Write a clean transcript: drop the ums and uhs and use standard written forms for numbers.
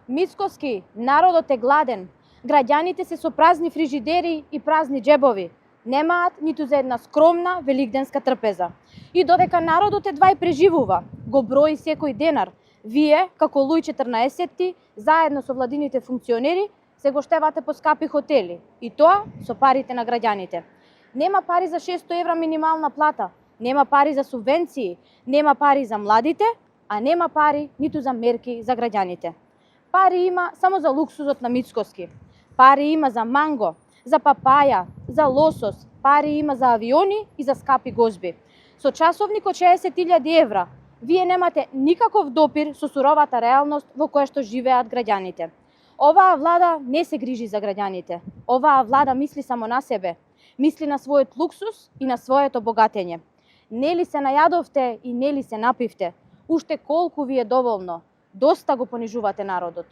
Мицкоски, народот е гладен. Граѓаните се со празни фрижидери и празни джебови. Немаат ниту за една скромна великденска трпеза. И додека народот едва и преживува, го брои секој денар, вие, како Луј 14, заедно со владините функционери, се го штевате по скапи хотели. И тоа со парите на граѓаните. Нема пари за 600 евра минимална плата, нема пари за субвенции, нема пари за младите, а нема пари ниту за мерки за граѓаните. Пари има само за луксузот на Мицкоски. Пари има за манго, за папаја, за лосос, пари има за авиони и за скапи гозби. Со часовник од 60.000 евра, вие немате никаков допир со суровата реалност во која што живеат граѓаните. Оваа влада не се грижи за граѓаните. Оваа влада мисли само на себе. Мисли на својот луксус и на своето богатење. Нели се најадовте и нели се напивте? Уште колку ви е доволно? Доста го понижувате народот.